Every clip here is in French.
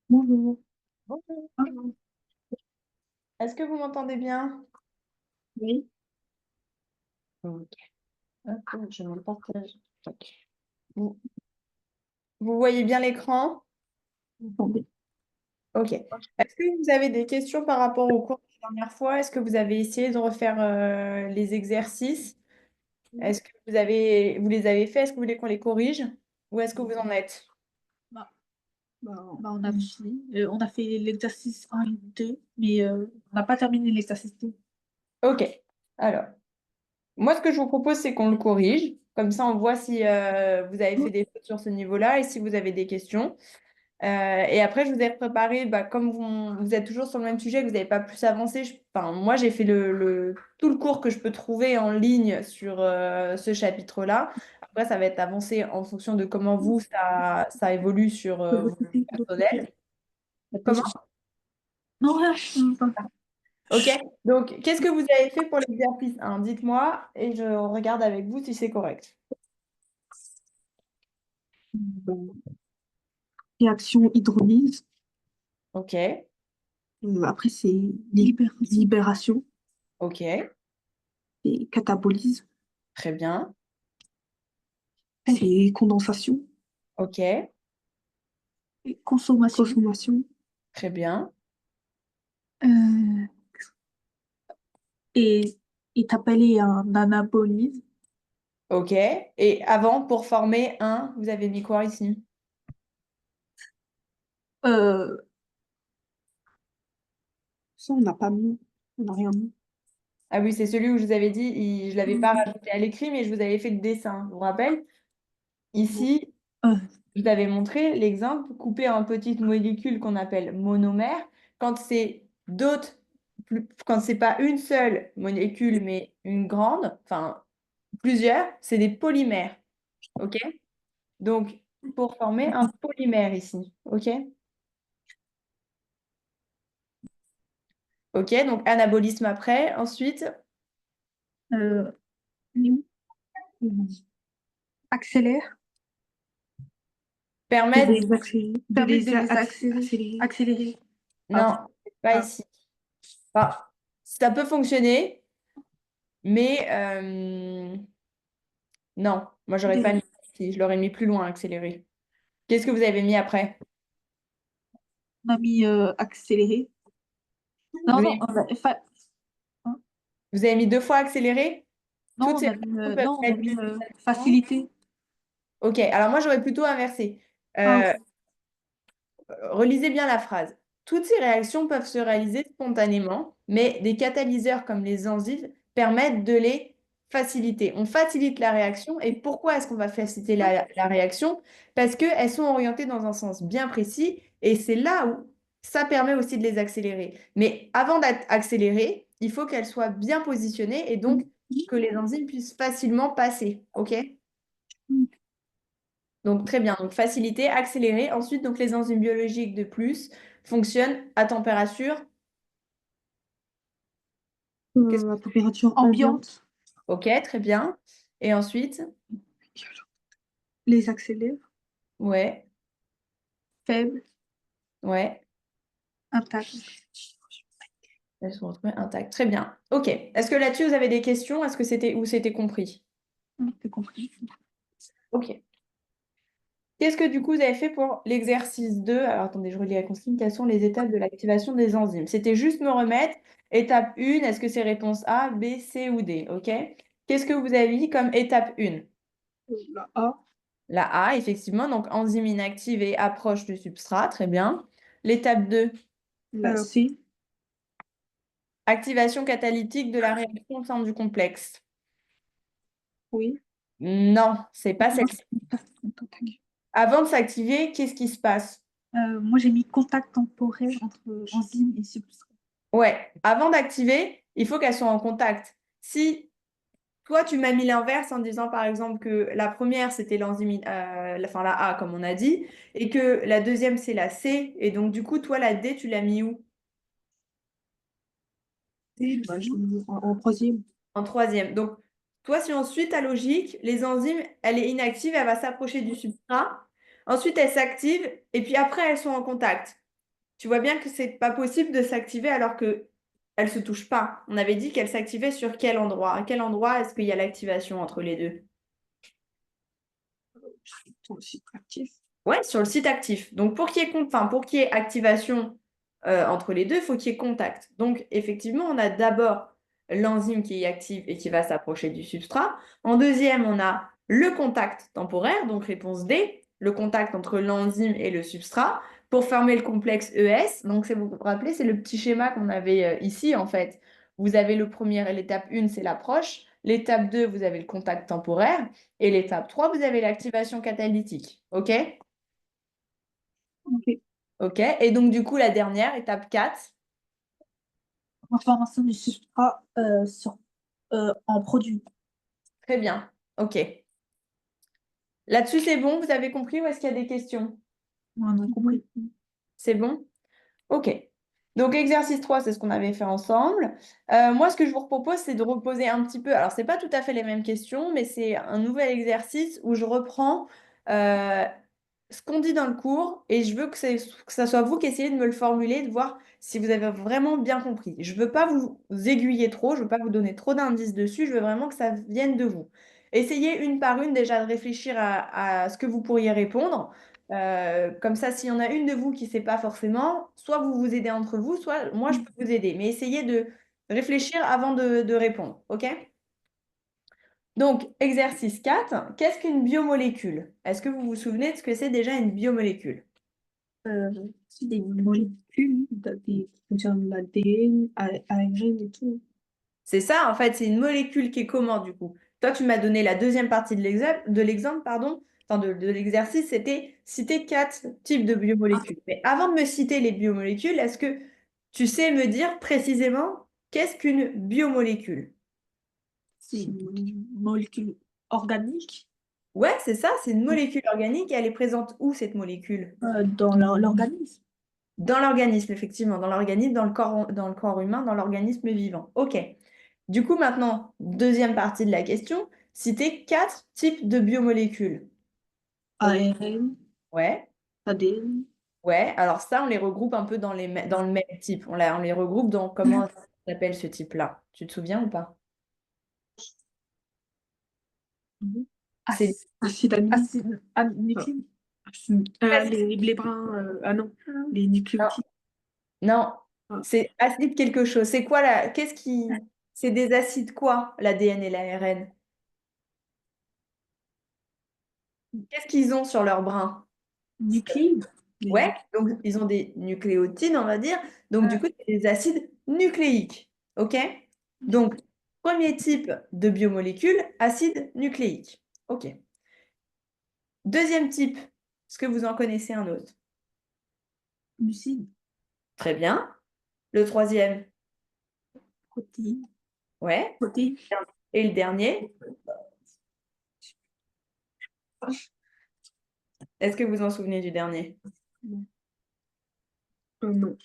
Bonjour. Bonjour. Ah, Est-ce que vous m'entendez bien? oui, Ok. Hop, je me partage. Tac. Vous, vous voyez bien l'écran? attendez. Ok. Est-ce que vous avez des questions par rapport au cours de la dernière fois? Est-ce que vous avez essayé de refaire les exercices? Est-ce que vous les avez faits? Est-ce que vous voulez qu'on les corrige? Où est-ce que vous en êtes? Bah, on a fini. On a fait l'exercice 1 et 2, mais on n'a pas terminé l'exercice 2. Ok. Alors, moi, ce que je vous propose, c'est qu'on le corrige. Comme ça, on voit si vous avez fait des fautes sur ce niveau-là et si vous avez des questions. Et après, je vous ai préparé, bah, comme vous êtes toujours sur le même sujet, que vous n'avez pas plus avancé. Enfin, moi, j'ai fait tout le cours que je peux trouver en ligne sur ce chapitre-là. Après, ça va être avancé en fonction de comment vous, ça évolue sur De vos votre côté, de l'autre côté. personnels. Y a pas de Comment? souci. Non, rien, pas. OK. Donc, qu'est-ce que vous avez fait pour l'exercice 1? Dites-moi et je regarde avec vous si c'est correct. Bon, réaction hydrolyse. OK. Après, c'est libération OK. et catabolisme. Très bien. C'est condensation OK. et consommation. Très bien. Euh, et est appelé un anabolisme. OK. Et avant, pour former un, vous avez mis quoi ici? Euh, Ça, on n'a pas mis. On n'a rien mis. Ah oui, c'est celui où je vous avais dit, je ne l'avais pas rajouté à l'écrit, mais je vous avais fait le dessin. Je vous rappelle, ici, Euh, je vous avais montré l'exemple coupé en petites molécules qu'on appelle monomères. Quand c'est quand c'est pas une seule molécule, mais une grande, enfin plusieurs, c'est des polymères. OK? Donc, pour former un polymère ici. OK? OK, donc anabolisme après. Ensuite, euh, accélère, permettre. de les accélérer. Pardon. Non, pas Ah. ici. Enfin, ça peut fonctionner, mais non, moi j'aurais pas Des- mis ici, je l'aurais mis plus loin, accéléré. Qu'est-ce que vous avez mis après? On a mis accélérer. Vous Non, non, avez, hein? vous avez mis deux fois accéléré? Toutes Non, ces réactions peuvent non, on a être mis mises simultanément. facilité. Ok, alors moi j'aurais plutôt inversé. Ah, Euh, Relisez bien la phrase. Toutes ces réactions peuvent se réaliser spontanément, mais des catalyseurs comme les enzymes permettent de les faciliter. On facilite la réaction. Et pourquoi est-ce qu'on va faciliter la réaction? Parce qu'elles sont orientées dans un sens bien précis et c'est là où ça permet aussi de les accélérer. Mais avant d'être accélérées, il faut qu'elles soient bien positionnées et donc que les enzymes puissent facilement passer. OK? Donc, très bien. Donc, faciliter, accélérer. Ensuite, donc, les enzymes biologiques de plus fonctionnent à température. Qu'est-ce que à température ambiante, Ok, très bien. Et ensuite, les accélère, ouais, faible, ouais, intact. elles sont retrouvées intactes. Très bien. Ok. Est-ce que là-dessus, vous avez des questions? Est-ce que c'était compris? T'as compris. Ok. Qu'est-ce que du coup vous avez fait pour l'exercice 2? Alors attendez, je relis la consigne. Quelles sont les étapes de l'activation des enzymes? C'était juste me remettre. Étape 1, est-ce que c'est réponse A, B, C ou D? Ok. Qu'est-ce que vous avez mis comme étape 1? La A, La A, effectivement, donc enzyme inactive et approche du substrat, très bien. L'étape 2, la C, activation catalytique de la réaction au sein du complexe. oui. Non, c'est pas Moi, celle-ci. Avant de s'activer, qu'est-ce qui se passe? moi, j'ai mis contact temporaire entre enzyme et substrat. Ouais, avant d'activer, il faut qu'elles soient en contact. Si toi, tu m'as mis l'inverse en disant par exemple que la première, c'était l'enzyme, enfin la A, comme on a dit, et que la deuxième, c'est la C, et donc du coup, toi, la D, tu l'as mis où? Et bah, je l'ai mis en troisième. En troisième. Donc, toi, si on suit ta logique, les enzymes, elle est inactive, elle va s'approcher du substrat. Ensuite, elle s'active et puis après, elles sont en contact. Tu vois bien que c'est pas possible de s'activer alors que elle se touche pas. On avait dit qu'elle s'activait sur quel endroit? À quel endroit est-ce qu'il y a l'activation entre les deux? Sur le site actif. Ouais, sur le site actif. Donc pour qu'il y ait activation entre les deux, il faut qu'il y ait contact. Donc effectivement, on a d'abord l'enzyme qui est active et qui va s'approcher du substrat. En deuxième, on a le contact temporaire, donc réponse D, le contact entre l'enzyme et le substrat pour former le complexe ES. Donc vous vous rappelez, c'est le petit schéma qu'on avait ici en fait. Vous avez le premier, l'étape 1, c'est l'approche. L'étape 2, vous avez le contact temporaire. Et l'étape 3, vous avez l'activation catalytique. OK? Ok. OK. Et donc, du coup, la dernière, étape 4. Transformation du substrat en produit. Très bien. OK. Là-dessus, c'est bon? Vous avez compris ou est-ce qu'il y a des questions? On a compris. C'est bon? OK. Donc, exercice 3, c'est ce qu'on avait fait ensemble. Moi, ce que je vous propose, c'est de reposer un petit peu. Alors, ce n'est pas tout à fait les mêmes questions, mais c'est un nouvel exercice où je reprends ce qu'on dit dans le cours et je veux que ça soit vous qui essayez de me le formuler, de voir si vous avez vraiment bien compris. Je ne veux pas vous aiguiller trop, je ne veux pas vous donner trop d'indices dessus, je veux vraiment que ça vienne de vous. Essayez une par une déjà de réfléchir à ce que vous pourriez répondre. Comme ça, s'il y en a une de vous qui ne sait pas forcément, soit vous vous aidez entre vous, soit moi je peux vous aider. Mais essayez de réfléchir avant de répondre. OK? Donc, exercice 4, qu'est-ce qu'une biomolécule? Est-ce que vous vous souvenez de ce que c'est déjà une biomolécule? C'est des molécules qui contiennent l'ADN, ARN et tout. C'est ça, en fait, c'est une molécule qui est comment du coup? Toi, tu m'as donné la deuxième partie de l'exemple, pardon, enfin de l'exercice, c'était citer 4 types de biomolécules. Mais avant de me citer les biomolécules, est-ce que tu sais me dire précisément qu'est-ce qu'une biomolécule? C'est une molécule organique Ouais, c'est ça, c'est une molécule organique et elle est présente où cette molécule? dans l'organisme. Dans l'organisme, effectivement, dans l'organisme, dans le corps humain, dans l'organisme vivant. OK. Du coup, maintenant, deuxième partie de la question, citer 4 types de biomolécules. ARN, Ouais, ADN. ouais. Alors ça, on les regroupe un peu dans dans le même type. On les regroupe dans comment ça s'appelle ce type-là. Tu te souviens ou pas? C'est Acide nucléique. Les brins, ah non, les non, nucléotides. non, Ah, c'est acide quelque chose. C'est quoi là? C'est des acides quoi, l'ADN et l'ARN? Qu'est-ce qu'ils ont sur leur brin? nucléides. Ouais, donc ils ont des nucléotides, on va dire. Donc du coup, c'est des acides nucléiques. OK? Donc, premier type de biomolécule, acide nucléique. OK. Deuxième type, est-ce que vous en connaissez un autre? Glucides, Très bien. Le troisième, protéines, ouais. protéines. Et le dernier, est-ce que vous en souvenez du dernier? Non.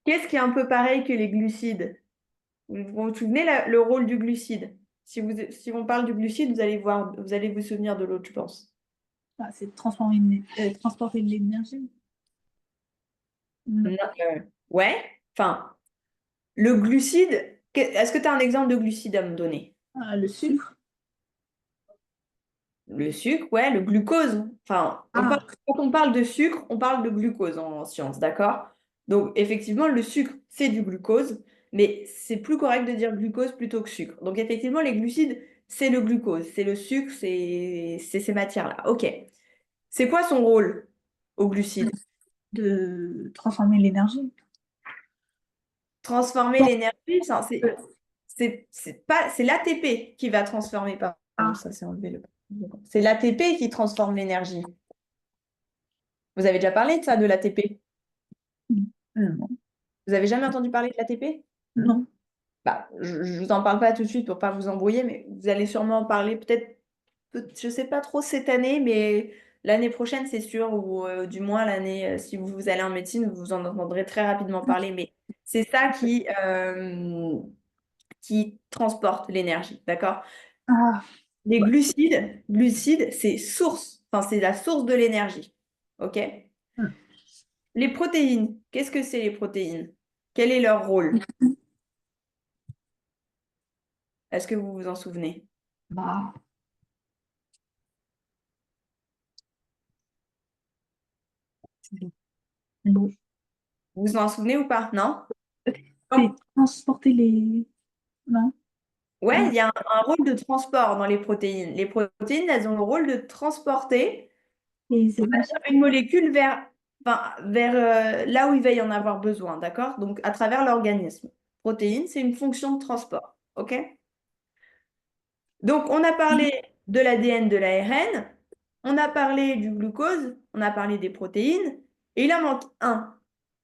Qu'est-ce qui est un peu pareil que les glucides? Vous vous souvenez le rôle du glucide? Si on parle du glucide, vous allez vous souvenir de l'autre, je pense. Ah, c'est de transporter de l'énergie. Non. Non, ouais. Enfin, le glucide, est-ce que tu as un exemple de glucide à me donner? Ah, le sucre. Le sucre, ouais, le glucose. Enfin, Ah, quand on parle de sucre, on parle de glucose en science, d'accord? Donc, effectivement, le sucre, c'est du glucose, mais c'est plus correct de dire glucose plutôt que sucre. Donc, effectivement, les glucides, c'est le glucose, c'est le sucre, c'est ces matières-là. OK. C'est quoi son rôle au glucide? de transformer l'énergie. Transformer l'énergie, ça, c'est l'ATP qui va transformer. Pardon, Ah, ça c'est enlevé C'est l'ATP qui transforme l'énergie. Vous avez déjà parlé de ça, de l'ATP? non. Vous avez jamais entendu parler de l'ATP? Non. Bah, je vous en parle pas tout de suite pour pas vous embrouiller, mais vous allez sûrement en parler peut-être, je sais pas trop cette année, mais l'année prochaine, c'est sûr, ou du moins l'année, si vous allez en médecine, vous en entendrez très rapidement parler. Mais c'est ça qui transporte l'énergie, d'accord? Ah, Les ouais. glucides, c'est source, enfin, c'est la source de l'énergie. OK? Les protéines, qu'est-ce que c'est les protéines? Quel est leur rôle? Est-ce que vous vous en souvenez? Bah, bon. Vous vous en souvenez ou pas? Non? C'est transporter les... Non? Ouais, Non. il y a un rôle de transport dans les protéines. Les protéines, elles ont le rôle de transporter Les énergies. une molécule vers là où il va y en avoir besoin, d'accord? Donc, à travers l'organisme. Protéines, c'est une fonction de transport, ok? Donc, on a parlé de l'ADN, de l'ARN, on a parlé du glucose, on a parlé des protéines, et il en manque un.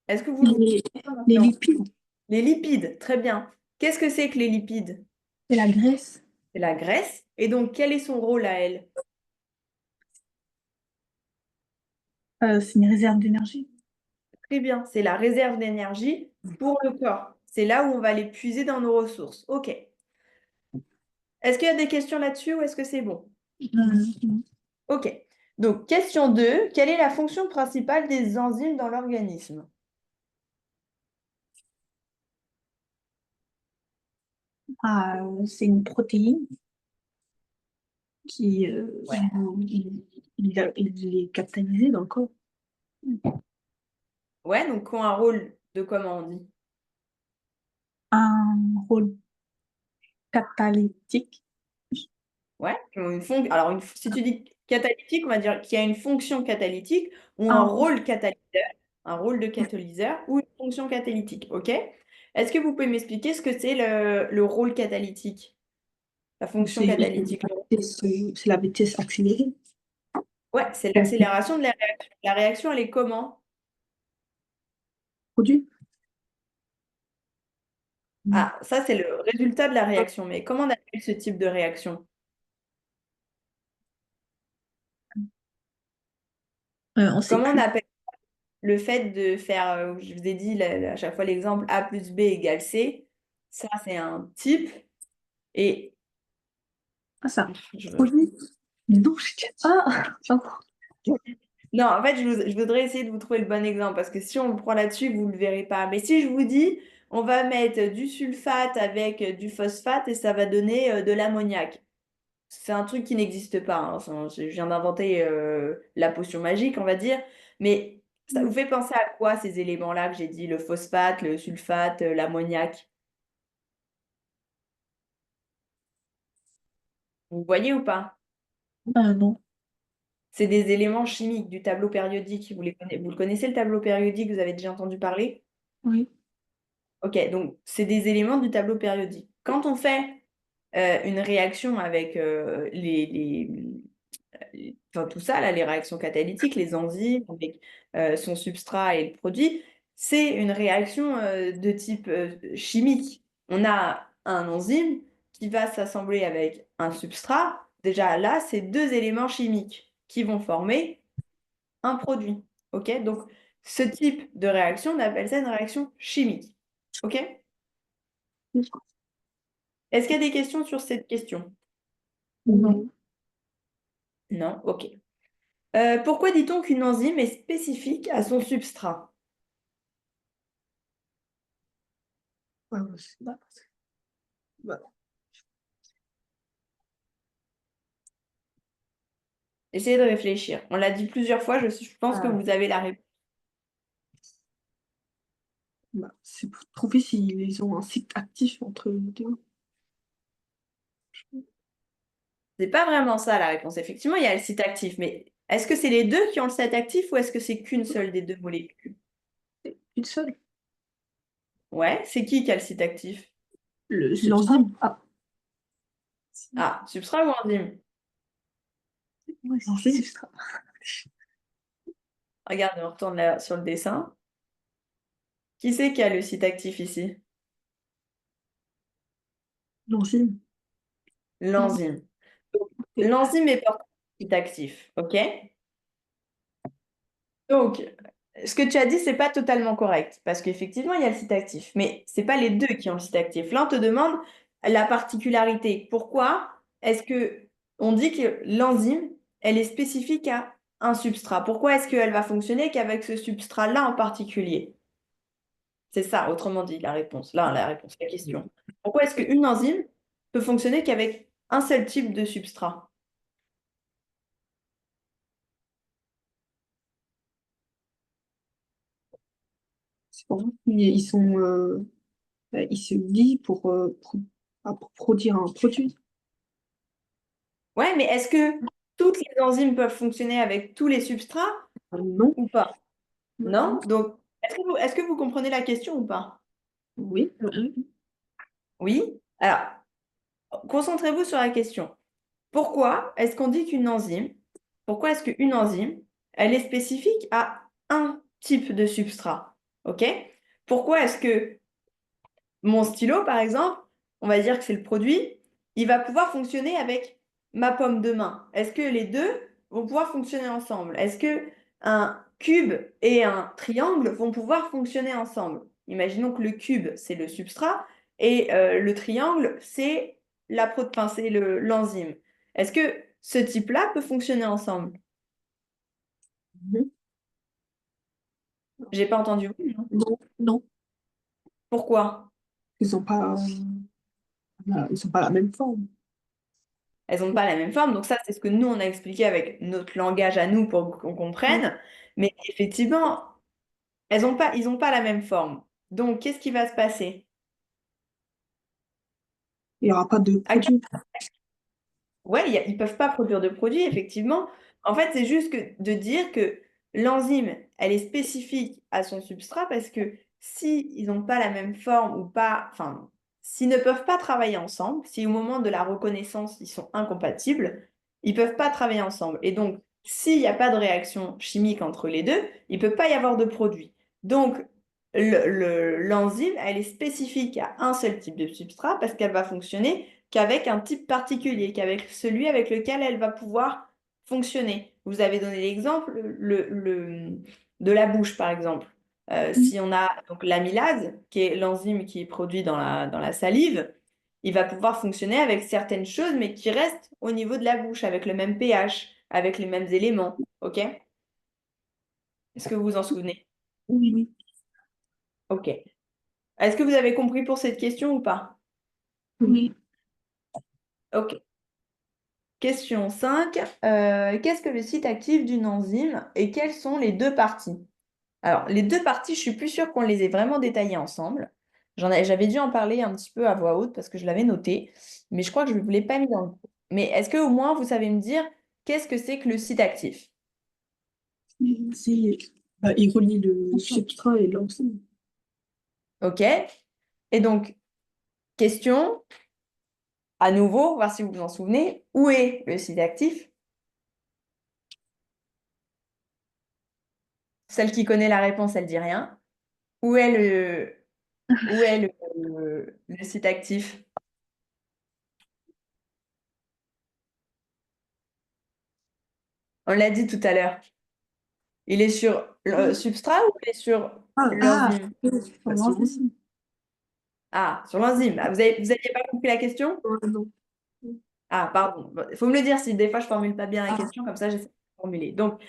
Est-ce que vous le Les, les Non. lipides, Les lipides, très bien. Qu'est-ce que c'est que les lipides? c'est la graisse. C'est la graisse. Et donc, quel est son rôle à elle? C'est une réserve d'énergie. Très bien, c'est la réserve d'énergie pour le corps. C'est là où on va les puiser dans nos ressources. OK. Est-ce qu'il y a des questions là-dessus ou est-ce que c'est bon? Non. OK. Donc, question 2. Quelle est la fonction principale des enzymes dans l'organisme? Ah, c'est une protéine qui Ouais. il est catalysé dans le corps. Ouais, donc qui ont un rôle de comment on dit? Un rôle catalytique. Ouais, qui ont une fonction. Alors, si tu dis catalytique, on va dire qu'il y a une fonction catalytique ou un Un, rôle catalyseur, un rôle de catalyseur ou une fonction catalytique. OK? Est-ce que vous pouvez m'expliquer ce que c'est le rôle catalytique? La fonction c'est catalytique. c'est la vitesse accélérée. Ouais, c'est l'accélération de la réaction. La réaction, elle est comment? Produit. Ah, ça, c'est le résultat de la réaction. Mais comment on appelle ce type de réaction? On sait Comment on plus. appelle le fait de faire, je vous ai dit à chaque fois l'exemple A plus B égale C. Ça, c'est un type. Et Ah, ça. je- Produit. Mais non, j'ai dit... Ah, pardon. non, en fait, je voudrais essayer de vous trouver le bon exemple parce que si on le prend là-dessus, vous ne le verrez pas. Mais si je vous dis, on va mettre du sulfate avec du phosphate et ça va donner de l'ammoniac. C'est un truc qui n'existe pas, hein. Je viens d'inventer la potion magique, on va dire. Mais ça vous fait penser à quoi ces éléments-là que j'ai dit, le phosphate, le sulfate, l'ammoniac? Vous voyez ou pas? Ah, non. C'est des éléments chimiques du tableau périodique. Vous le connaissez, le tableau périodique? Vous avez déjà entendu parler? Oui. Ok, donc c'est des éléments du tableau périodique. Quand on fait une réaction avec enfin, tout ça, là, les réactions catalytiques, les enzymes, avec son substrat et le produit, c'est une réaction de type chimique. On a un enzyme qui va s'assembler avec un substrat. Déjà là, c'est deux éléments chimiques qui vont former un produit. OK? Donc, ce type de réaction, on appelle ça une réaction chimique. OK? Est-ce qu'il y a des questions sur cette question? Non. Non? OK. Pourquoi dit-on qu'une enzyme est spécifique à son substrat? Ouais, ouais, c'est pas parce que- bah, Essayez de réfléchir. On l'a dit plusieurs fois, je pense que ah, vous avez la réponse. c'est pour trouver s'ils ont un site actif entre les deux. C'est pas vraiment ça la réponse. Effectivement, il y a le site actif, mais est-ce que c'est les deux qui ont le site actif ou est-ce que c'est qu'une seule des deux molécules? C'est une seule. Ouais, c'est qui a le site actif? Le l'enzyme. Ah, Ah, substrat ou enzyme? ouais, c'est substrat. Regarde, on retourne là sur le dessin. Qui c'est qui a le site actif ici? L'enzyme. Non, L'enzyme. c'est- L'enzyme est portée au site actif, ok? Donc, ce que tu as dit, c'est pas totalement correct, parce qu'effectivement, il y a le site actif, mais c'est pas les deux qui ont le site actif. Là, on te demande la particularité. Pourquoi est-ce que on dit que l'enzyme, elle est spécifique à un substrat? Pourquoi est-ce qu'elle va fonctionner qu'avec ce substrat-là en particulier? C'est ça, autrement dit, la réponse. Là, la réponse, la question. Pourquoi est-ce qu'une enzyme peut fonctionner qu'avec un seul type de substrat? C'est pour ça qu'ils sont, ils se lient pour produire un produit. Ouais, mais est-ce que toutes les enzymes peuvent fonctionner avec tous les substrats Non, ou pas? non, Non? Donc, est-ce que vous comprenez la question ou pas? oui, Oui? Alors, concentrez-vous sur la question. Pourquoi est-ce qu'on dit pourquoi est-ce qu'une enzyme, elle est spécifique à un type de substrat? OK? Pourquoi est-ce que mon stylo, par exemple, on va dire que c'est le produit, il va pouvoir fonctionner avec ma pomme de main. Est-ce que les deux vont pouvoir fonctionner ensemble? Est-ce que un cube et un triangle vont pouvoir fonctionner ensemble? Imaginons que le cube, c'est le substrat et le triangle, c'est l'enzyme. Est-ce que ce type-là peut fonctionner ensemble? non, J'ai pas entendu oui, non. non, non, Pourquoi? ils ont pas, ils ont pas la même forme. Elles n'ont pas la même forme. Donc ça, c'est ce que nous, on a expliqué avec notre langage à nous pour qu'on comprenne. Mais effectivement, ils ont pas la même forme. Donc, qu'est-ce qui va se passer? Il n'y aura pas de À quel- produit. Ouais, ils peuvent pas produire de produits, effectivement. En fait, c'est juste de dire que l'enzyme, elle est spécifique à son substrat parce que si ils n'ont pas la même forme ou pas, enfin, s'ils ne peuvent pas travailler ensemble, si au moment de la reconnaissance, ils sont incompatibles, ils peuvent pas travailler ensemble. Et donc, s'il n'y a pas de réaction chimique entre les deux, il peut pas y avoir de produit. Donc, l'enzyme, elle est spécifique à un seul type de substrat parce qu'elle va fonctionner qu'avec un type particulier, qu'avec celui avec lequel elle va pouvoir fonctionner. Vous avez donné l'exemple de la bouche, par exemple. Si on a donc l'amylase, qui est l'enzyme qui est produit dans la salive, il va pouvoir fonctionner avec certaines choses, mais qui restent au niveau de la bouche, avec le même pH, avec les mêmes éléments. OK? Est-ce que vous vous en souvenez? Oui, oui, OK. Est-ce que vous avez compris pour cette question ou pas? oui. OK. Question 5. Qu'est-ce que le site actif d'une enzyme et quelles sont les deux parties? Alors, les deux parties, je suis plus sûre qu'on les ait vraiment détaillées ensemble. J'avais dû en parler un petit peu à voix haute parce que je l'avais noté, mais je crois que je ne l'ai pas mis dans le cours. Mais est-ce que au moins vous savez me dire qu'est-ce que c'est que le site actif? C'est, ils relient le substrat et l'enzyme. OK? Et donc, question, à nouveau, voir si vous vous en souvenez, où est le site actif? Celle qui connaît la réponse, elle dit rien. Où est où est le site actif? On l'a dit tout à l'heure. Il est sur le substrat ou il est sur Ah, l'enzyme? sur l'enzyme. Ah, sur l'enzyme. Ah, vous n'aviez pas compris la question? Non. Ah, pardon. Il faut me le dire si des fois je formule pas bien la Ah, question, comme ça j'essaie de formuler. Donc,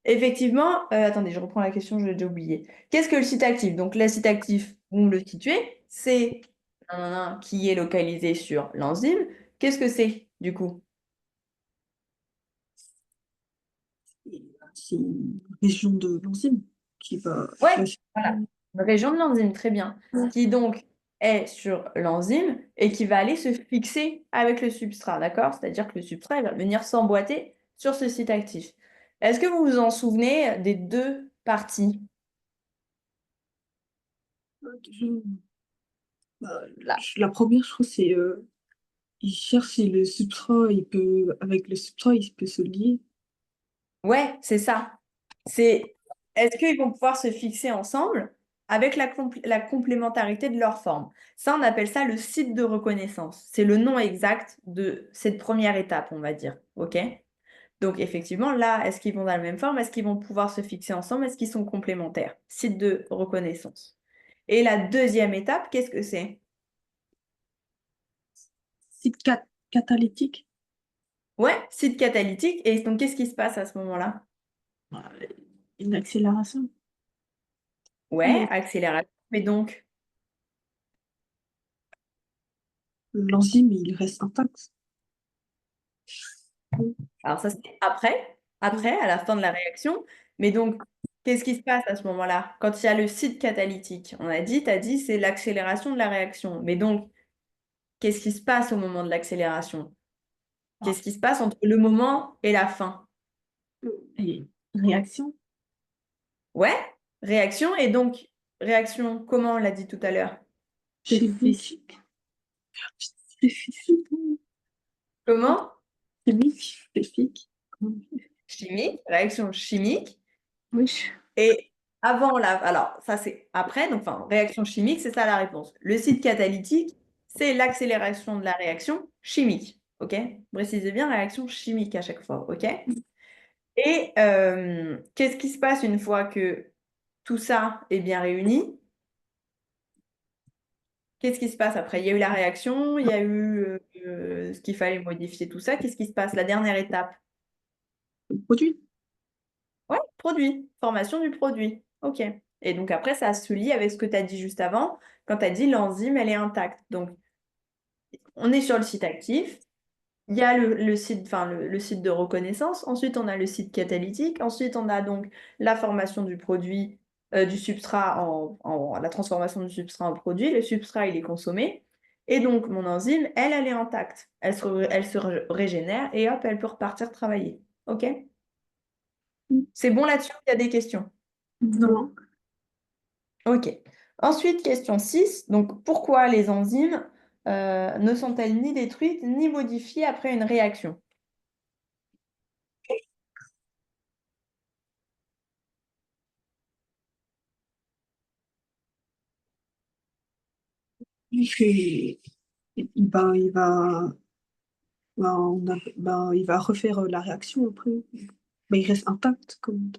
effectivement, attendez, je reprends la question, je l'ai déjà oublié. Qu'est-ce que le site actif? Donc, le site actif, vous me le situez, c'est un qui est localisé sur l'enzyme. Qu'est-ce que c'est, du coup? c'est une région de l'enzyme Ouais, qui va voilà. Une région de l'enzyme, très bien. Qui donc est sur l'enzyme et qui va aller se fixer avec le substrat, d'accord? C'est-à-dire que le substrat il va venir s'emboîter sur ce site actif. Est-ce que vous vous en souvenez des deux parties? la première, je crois, c'est il cherche si le substrat, avec le substrat, il peut se lier. Ouais, c'est ça. C'est est-ce qu'ils vont pouvoir se fixer ensemble avec la complémentarité de leur forme? Ça, on appelle ça le site de reconnaissance. C'est le nom exact de cette première étape, on va dire. OK? Donc, effectivement, là, est-ce qu'ils vont dans la même forme? Est-ce qu'ils vont pouvoir se fixer ensemble? Est-ce qu'ils sont complémentaires? Site de reconnaissance. Et la deuxième étape, qu'est-ce que c'est? Site catalytique. Ouais, site catalytique. Et donc, qu'est-ce qui se passe à ce moment-là? Une accélération. Ouais, Et accélération. Mais donc, l'enzyme, il reste intact. alors ça, c'est après, à la fin de la réaction. Mais donc, qu'est-ce qui se passe à ce moment-là? Quand il y a le site catalytique, on a dit, tu as dit, c'est l'accélération de la réaction. Mais donc, qu'est-ce qui se passe au moment de l'accélération? ah, Qu'est-ce qui se passe entre le moment et la fin? et réaction. Ouais, réaction. Et donc, réaction, comment on l'a dit tout à l'heure? C'est physique. C'est physique. Comment? Chimique, spécifique. Chimique, réaction chimique. Oui. Et avant la... Alors, ça, c'est après. Donc, enfin, réaction chimique, c'est ça la réponse. Le site catalytique, c'est l'accélération de la réaction chimique. OK? Précisez bien réaction chimique à chaque fois. OK? Et qu'est-ce qui se passe une fois que tout ça est bien réuni? Qu'est-ce qui se passe après? Il y a eu la réaction, il y a eu ce qu'il fallait modifier, tout ça. Qu'est-ce qui se passe? La dernière étape? Le produit. Ouais, produit, formation du produit. OK. Et donc après, ça se lie avec ce que tu as dit juste avant, quand tu as dit l'enzyme, elle est intacte. Donc, on est sur le site actif. Il y a le site, enfin, le site de reconnaissance. Ensuite, on a le site catalytique. Ensuite, on a donc la formation du produit, du substrat la transformation du substrat en produit. Le substrat, il est consommé. Et donc, mon enzyme, elle est intacte. Elle se régénère et hop, elle peut repartir travailler. OK? C'est bon là-dessus? Il y a des questions? Non. OK. Ensuite, question 6. Donc, pourquoi les enzymes ne sont-elles ni détruites ni modifiées après une réaction? Et il va refaire la réaction après. Il reste intact comme.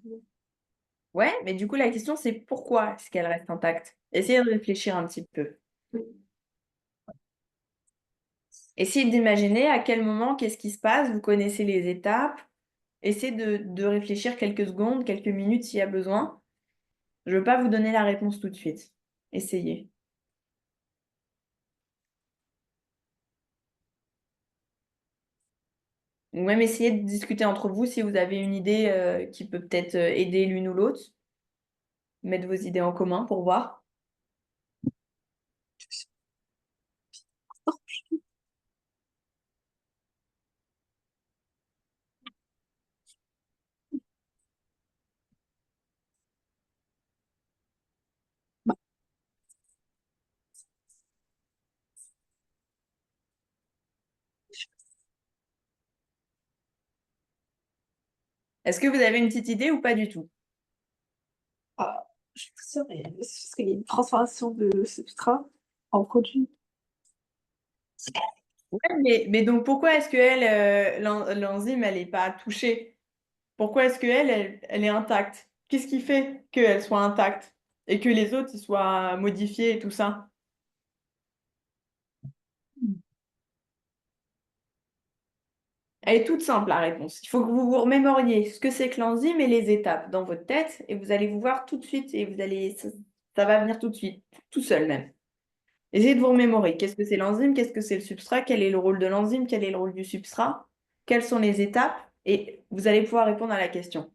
Ouais, mais du coup, la question, c'est pourquoi est-ce qu'elle reste intacte? Essayez de réfléchir un petit peu. Essayez d'imaginer à quel moment, qu'est-ce qui se passe, vous connaissez les étapes. Essayez de réfléchir quelques secondes, quelques minutes s'il y a besoin. Je ne veux pas vous donner la réponse tout de suite. Essayez. Ou même essayez de discuter entre vous si vous avez une idée qui peut peut-être aider l'une ou l'autre. Mettre vos idées en commun pour voir. Bah, Est-ce que vous avez une petite idée ou pas du tout? je suis pas sûre, mais c'est parce qu'il y a une transformation de substrat en produit. Ouais, mais donc pourquoi est-ce que l'enzyme, elle n'est pas touchée? Pourquoi est-ce elle est intacte? Qu'est-ce qui fait qu'elle soit intacte et que les autres ils soient modifiés et tout ça? Elle est toute simple la réponse. Il faut que vous vous remémoriez ce que c'est que l'enzyme et les étapes dans votre tête et vous allez vous voir tout de suite et ça va venir tout de suite, tout seul même. Essayez de vous remémorer. Qu'est-ce que c'est l'enzyme? Qu'est-ce que c'est le substrat? Quel est le rôle de l'enzyme? Quel est le rôle du substrat? Quelles sont les étapes? Et vous allez pouvoir répondre à la question.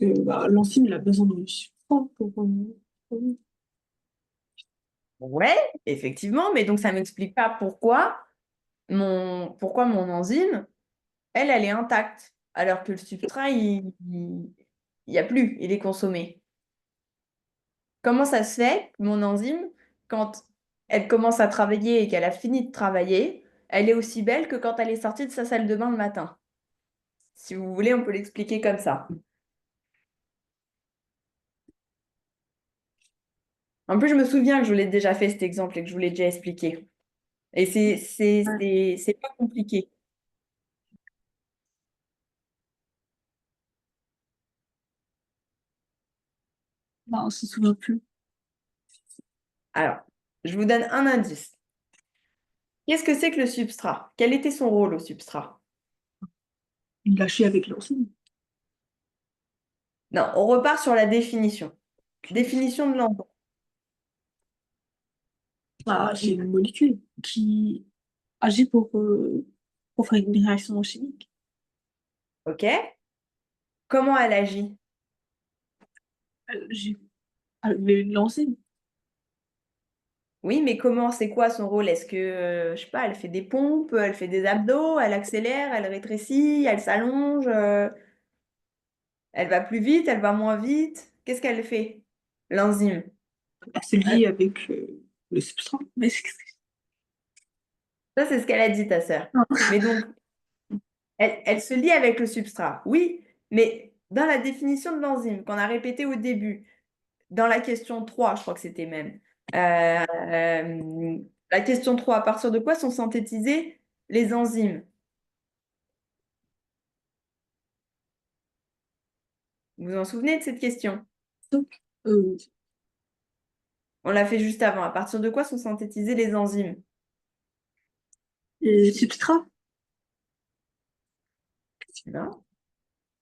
L'enzyme, il a besoin de substrat pour- Ouais, effectivement, mais donc ça ne m'explique pas pourquoi mon enzyme, elle est intacte, alors que le substrat, il y a plus, il est consommé. Comment ça se fait que mon enzyme, quand elle commence à travailler et qu'elle a fini de travailler, elle est aussi belle que quand elle est sortie de sa salle de bain le matin? Si vous voulez, on peut l'expliquer comme ça. En plus, je me souviens que je vous l'ai déjà fait cet exemple et que je vous l'ai déjà expliqué. Et c'est pas compliqué. Bah, on se souvient plus. Alors, je vous donne un indice. Qu'est-ce que c'est que le substrat? Quel était son rôle au substrat? Il lâchait avec l'ensemble. Non, on repart sur la définition. Définition de l'ensemble. Ah, c'est une molécule. Qui agit pour faire une réaction chimique. OK? Comment elle agit? J'ai l'enzyme. Oui, mais comment, c'est quoi son rôle? Est-ce que, je sais pas, elle fait des pompes, elle fait des abdos, elle accélère, elle rétrécit, elle s'allonge, elle va plus vite, elle va moins vite? Qu'est-ce qu'elle fait? L'enzyme. Elle se lie avec le substrat. Mais Ça, c'est ce qu'elle a dit, ta sœur. non. Mais donc, elle se lie avec le substrat. Oui, mais dans la définition de l'enzyme qu'on a répétée au début, dans la question 3, je crois que c'était même, la question 3, à partir de quoi sont synthétisées les enzymes? Vous vous en souvenez de cette question? Donc, euh, On l'a fait juste avant. À partir de quoi sont synthétisées les enzymes? le substrat. Non?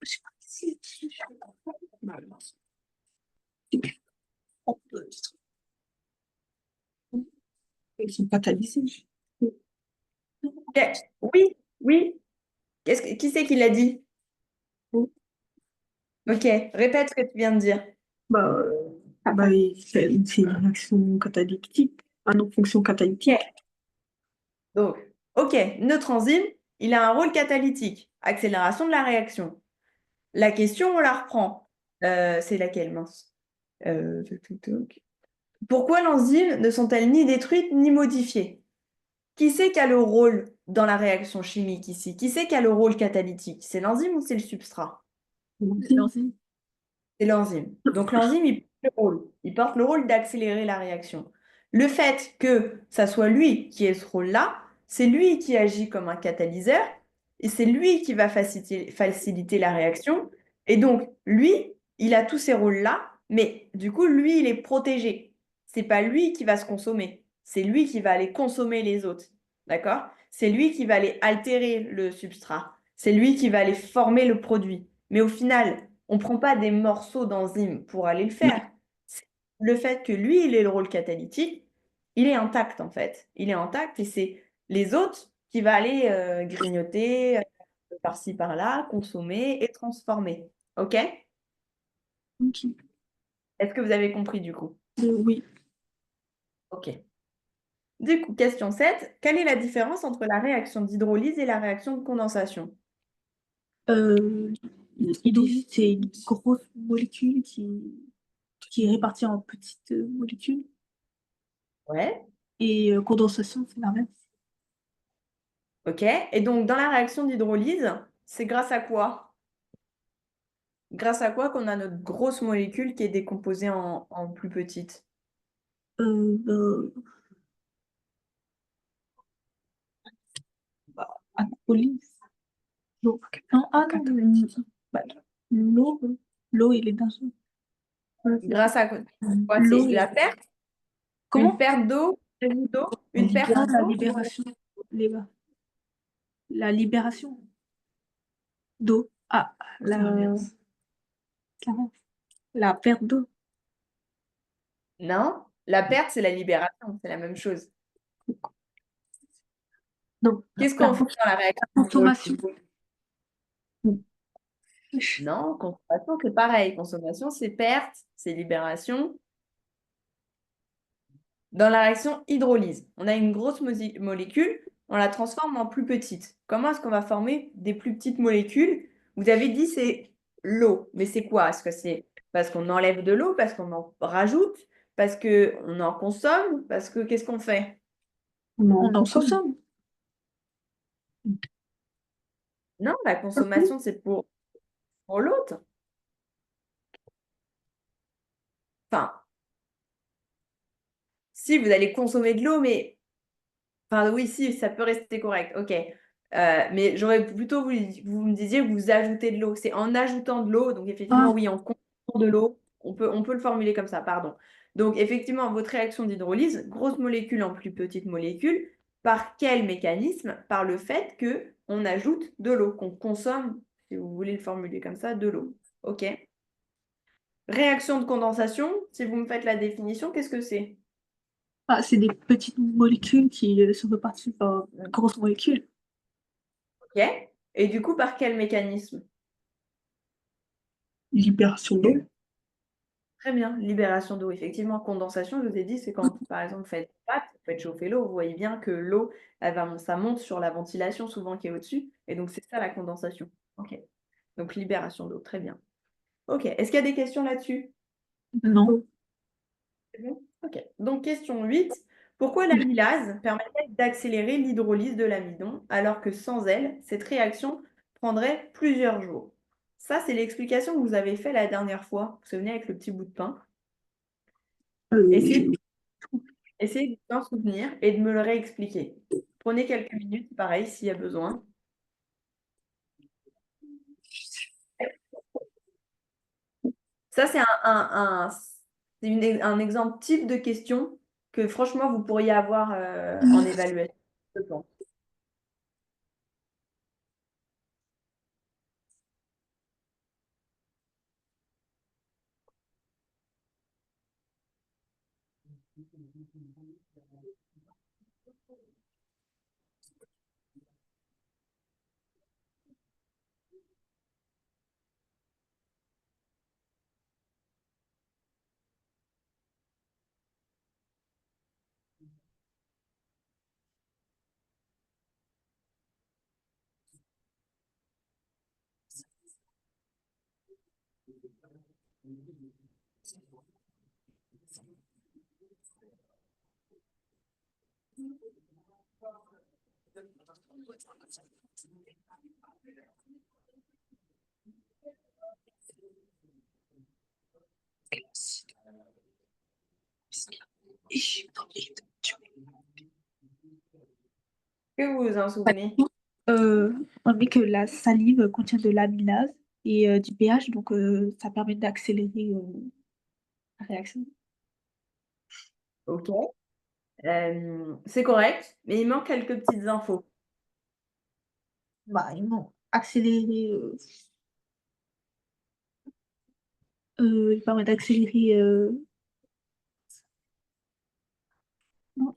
Je sais pas si ils sont catalysés. Ok. Oui, oui. Qui c'est qui l'a dit? Ok, répète ce que tu viens de dire. Bah, c'est une réaction catalytique. Ah non, fonction catalytique. Ok. Donc, ok, notre enzyme, il a un rôle catalytique, accélération de la réaction. La question, on la reprend. C'est laquelle, mince? Toc, toc, toc. Pourquoi l'enzyme ne sont-elles ni détruites ni modifiées? Qui c'est qui a le rôle dans la réaction chimique ici? Qui c'est qui a le rôle catalytique? C'est l'enzyme ou c'est le substrat? L'enzyme. C'est l'enzyme. Donc l'enzyme, il porte le rôle d'accélérer la réaction. Le fait que ça soit lui qui ait ce rôle-là, c'est lui qui agit comme un catalyseur et c'est lui qui va faciliter la réaction. Et donc, lui, il a tous ces rôles-là, mais du coup, lui, il est protégé. C'est pas lui qui va se consommer, c'est lui qui va aller consommer les autres. D'accord? C'est lui qui va aller altérer le substrat. C'est lui qui va aller former le produit. Mais au final, on ne prend pas des morceaux d'enzymes pour aller le faire. Le fait que lui, il ait le rôle catalytique, il est intact en fait. Il est intact et c'est les autres qui va aller grignoter par-ci, par-là, consommer et transformer. OK? Ok. Est-ce que vous avez compris du coup? Oui. OK. Du coup, question 7. Quelle est la différence entre la réaction d'hydrolyse et la réaction de condensation? L'hydrolyse, c'est une grosse molécule qui est répartie en petites molécules. Ouais. Et condensation, c'est la même. OK. Et donc, dans la réaction d'hydrolyse, c'est grâce à quoi? Grâce à quoi qu'on a notre grosse molécule qui est décomposée en plus petites? Euh, Hydrolyse. L'eau. Non, ah non, bah, l'eau, l'eau, il est dans l'eau. Grâce à quoi? L'eau, C'est la perte? Une comment? perte d'eau? D'eau? Une perte Non, la d'eau? libération. La libération d'eau. Ah, la perte d'eau. Non. La perte, c'est la libération. C'est la même chose. Non, Qu'est-ce la qu'on fait dans la réaction consommation. d'hydrolyse? Non, consommation, c'est pareil. Consommation, c'est perte, c'est libération. Dans la réaction hydrolyse, on a une grosse molécule, on la transforme en plus petite. Comment est-ce qu'on va former des plus petites molécules? Vous avez dit c'est l'eau, mais c'est quoi? Est-ce que c'est parce qu'on enlève de l'eau, parce qu'on en rajoute, parce qu'on en consomme, parce que qu'est-ce qu'on fait? On On en en consomme. consomme. Non, la consommation, c'est pour l'autre. Enfin, si vous allez consommer de l'eau, mais enfin, oui, si, ça peut rester correct. OK. Mais j'aurais plutôt voulu que vous me disiez que vous ajoutez de l'eau. C'est en ajoutant de l'eau. Donc, effectivement, Ah, oui, en consommant de l'eau, on peut le formuler comme ça, pardon. Donc, effectivement, votre réaction d'hydrolyse, grosse molécule en plus petite molécule, par quel mécanisme? Par le fait qu'on ajoute de l'eau, qu'on consomme, si vous voulez le formuler comme ça, de l'eau. OK. Réaction de condensation, si vous me faites la définition, qu'est-ce que c'est? ah, c'est des petites molécules qui se répartissent en grosses molécules. OK. Et du coup, par quel mécanisme? Libération d'eau. Très bien, libération d'eau. Effectivement, condensation, je vous ai dit, c'est quand, par exemple, vous faites une pâte, vous faites chauffer l'eau, vous voyez bien que l'eau, ça monte sur la ventilation souvent qui est au-dessus. Et donc, c'est ça la condensation. OK. Donc, libération d'eau, très bien. OK. Est-ce qu'il y a des questions là-dessus? Non. C'est bon. OK. Donc, question 8. Pourquoi l'amylase permettrait d'accélérer l'hydrolyse de l'amidon alors que sans elle, cette réaction prendrait plusieurs jours? Ça, c'est l'explication que vous avez fait la dernière fois. Vous vous souvenez avec le petit bout de pain? Essayez, essayez de vous en souvenir et de me le réexpliquer. Prenez quelques minutes, pareil, s'il y a besoin. Ça, c'est un exemple type de question que franchement, vous pourriez avoir en évaluation, je pense. Que vous vous en souvenez? On dit que la salive contient de l'amylase et du pH, donc ça permet d'accélérer la réaction. OK. C'est correct, mais il manque quelques petites infos. Bah, ils vont accélérer, il permet d'accélérer. Non,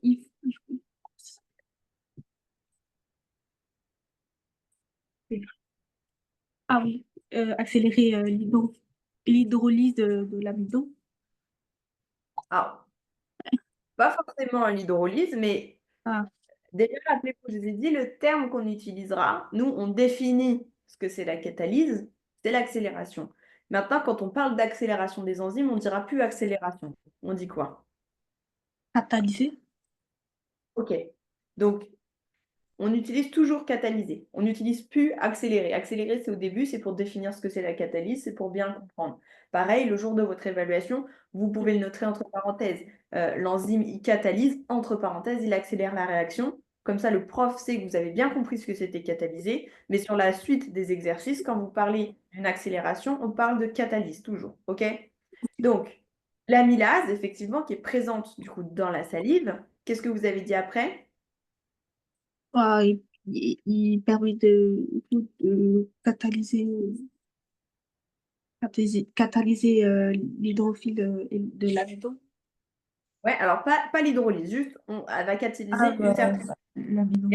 ah oui, accélérer l'hydrolyse de l'amidon. Alors, pas forcément l'hydrolyse, mais Ah, déjà, rappelez-vous, je vous ai dit, le terme qu'on utilisera, nous, on définit ce que c'est la catalyse, c'est l'accélération. Maintenant, quand on parle d'accélération des enzymes, on ne dira plus accélération. On dit quoi? catalysé. OK. Donc, on utilise toujours catalyser. On n'utilise plus accélérer. Accélérer, c'est au début, c'est pour définir ce que c'est la catalyse, c'est pour bien comprendre. Pareil, le jour de votre évaluation, vous pouvez le noter entre parenthèses. L'enzyme, il catalyse, entre parenthèses, il accélère la réaction. Comme ça, le prof sait que vous avez bien compris ce que c'était catalyser. Mais sur la suite des exercices, quand vous parlez d'une accélération, on parle de catalyse toujours. OK? Donc, l'amylase, effectivement, qui est présente du coup dans la salive. Qu'est-ce que vous avez dit après? Ah, il permet de catalyser l'hydrophile de l'amidon. Ouais, alors pas l'hydrolyse, juste elle va Ah, catalyser une bah, certaine. l'amidon.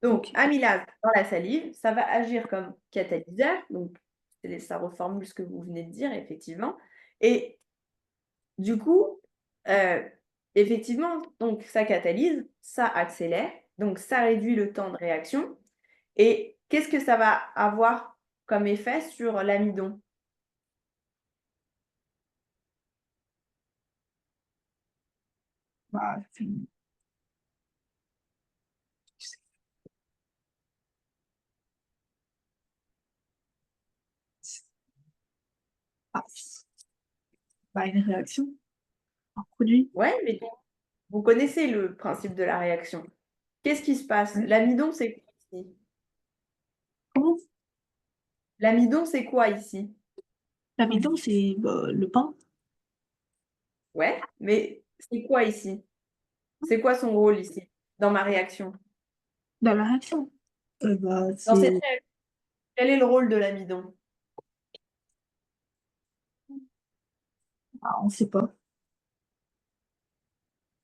Donc, Ok. amylase dans la salive, ça va agir comme catalyseur. Donc, ça reformule ce que vous venez de dire, effectivement. Et du coup, euh, effectivement, donc ça catalyse, ça accélère, donc ça réduit le temps de réaction. Et qu'est-ce que ça va avoir comme effet sur l'amidon? Bah, ah, bah, une réaction. un produit. Ouais, mais vous connaissez le principe de la réaction. Qu'est-ce qui se passe? Ouais. L'amidon, c'est quoi ici? Comment? L'amidon, c'est quoi ici? L'amidon, c'est le pain Ouais, mais c'est quoi ici? C'est quoi son rôle ici, dans ma réaction? dans la réaction. Dans cette C'est réaction, quel est le rôle de l'amidon? on sait pas.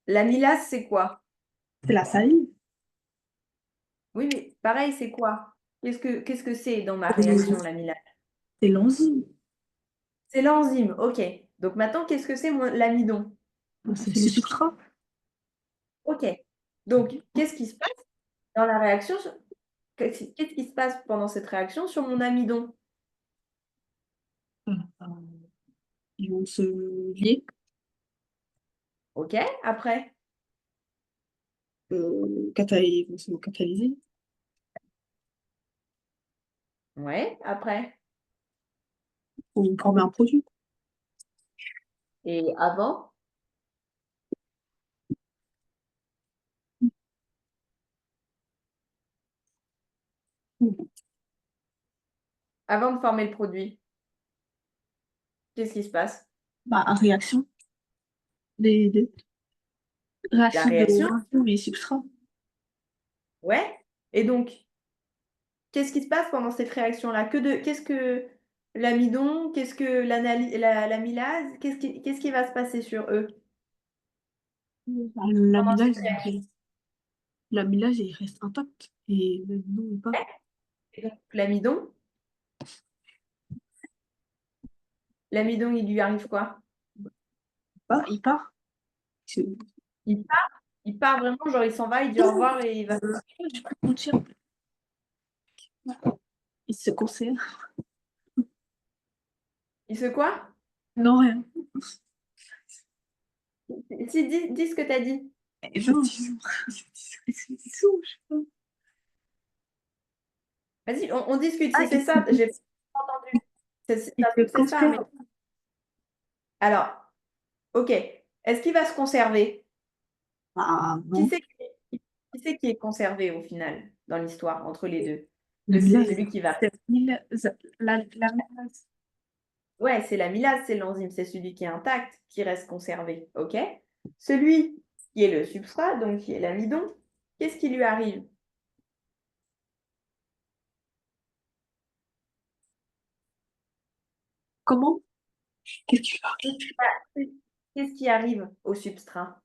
L'amylase, c'est quoi? C'est la salive. Oui, mais pareil, c'est quoi? Qu'est-ce que c'est dans ma réaction, l'amylase? C'est l'enzyme. C'est l'enzyme, ok. Donc maintenant, qu'est-ce que c'est l'amidon? C'est le substrat. Ok. Donc, qu'est-ce qui se passe dans la réaction? Qu'est-ce qui se passe pendant cette réaction sur mon amidon? Euh, Ils vont se lier. Ok, après? Ils vont se catalyser. Ouais, après? Pour former un produit. Et avant? Avant de former le produit, qu'est-ce qui se passe? Réaction. Des La réactions de réaction? l'enzyme et substrat. Ouais. Et donc, qu'est-ce qui se passe pendant cette réaction-là? Qu'est-ce que l'amidon? Qu'est-ce que l'amylase? Qu'est-ce qui va se passer sur eux pendant cette L'amylase, réaction? l'amylase, il reste intact. Et le non, pas. Et donc, l'amidon, il lui arrive quoi? Il part. C'est- Il part vraiment, genre il s'en va, il dit au revoir et il va. Je peux te mentir. Il se conserve. Il se quoi? Non, rien. Si, dis ce que t'as dit. Non, c'est dissous, je sais pas. Vas-y, on discute. Si Ah, c'est ça, j'ai pas entendu. il Ça se se trouve, c'est ça, mais. conserve. Alors, ok. Est-ce qu'il va se conserver? Qui Non. c'est qui c'est qui est conservé au final dans l'histoire entre les deux? C'est L'amylase. celui qui va. L'amylase. Ouais, c'est l'amylase, c'est l'enzyme, c'est celui qui est intact, qui reste conservé. Ok? Celui qui est le substrat, donc qui est l'amidon, qu'est-ce qui lui arrive? Comment? Qu'est-ce que tu fais? Qu'est-ce qui arrive au substrat?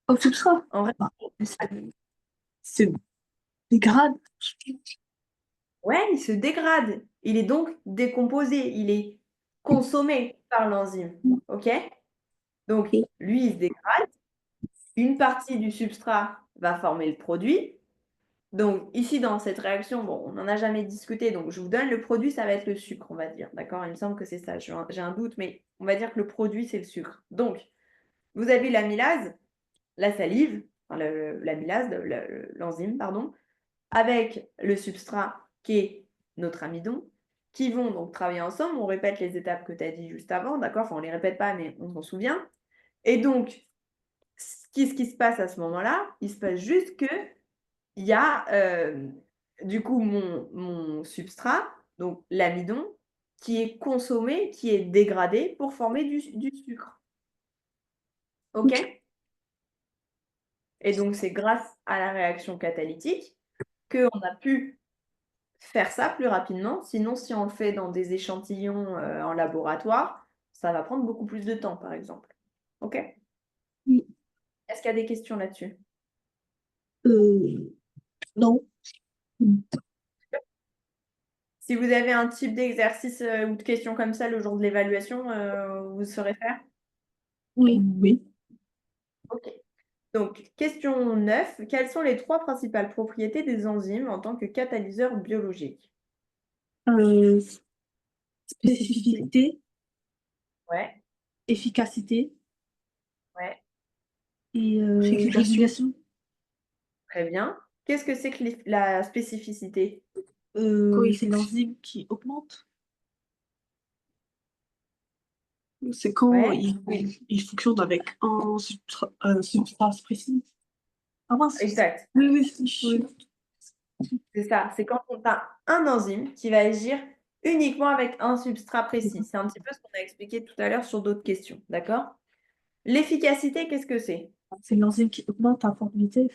Au substrat. En vrai, C'est se dégrade. ouais, il se dégrade. Il est donc décomposé. Il est consommé par l'enzyme. OK? Donc, lui, il se dégrade. Une partie du substrat va former le produit. Donc, ici, dans cette réaction, bon, on n'en a jamais discuté. Donc, je vous donne le produit, ça va être le sucre, on va dire. D'accord? Il me semble que c'est ça. J'ai un doute, mais on va dire que le produit, c'est le sucre. Donc, vous avez l'amylase, la salive, enfin, l'amylase, l'enzyme, pardon, avec le substrat qui est notre amidon, qui vont donc travailler ensemble. On répète les étapes que tu as dit juste avant, d'accord? Enfin, on ne les répète pas, mais on s'en souvient. Et donc, qu'est-ce qui se passe à ce moment-là? Il se passe juste que il y a du coup mon substrat, donc l'amidon, qui est consommé, qui est dégradé pour former du sucre. OK? Et donc, c'est grâce à la réaction catalytique qu'on a pu faire ça plus rapidement. Sinon, si on le fait dans des échantillons en laboratoire, ça va prendre beaucoup plus de temps, par exemple. OK? Oui. Est-ce qu'il y a des questions là-dessus? Non. Si vous avez un type d'exercice ou de questions comme ça le jour de l'évaluation, vous saurez faire? Oui. Oui. OK. Donc, question 9. Quelles sont les 3 principales propriétés des enzymes en tant que catalyseurs biologiques? Euh, Spécificité, Ouais, efficacité ouais, et Régulation. régulation. très bien. Qu'est-ce que c'est que la spécificité? C'est l'enzyme qui augmente. C'est quand Ouais, il fonctionne avec un substrat précis. Ah mince. exact. Oui, oui, oui. C'est ça. C'est quand on a un enzyme qui va agir uniquement avec un substrat précis. C'est un petit peu ce qu'on a expliqué tout à l'heure sur d'autres questions. D'accord? L'efficacité, qu'est-ce que c'est? C'est l'enzyme qui augmente la formalité.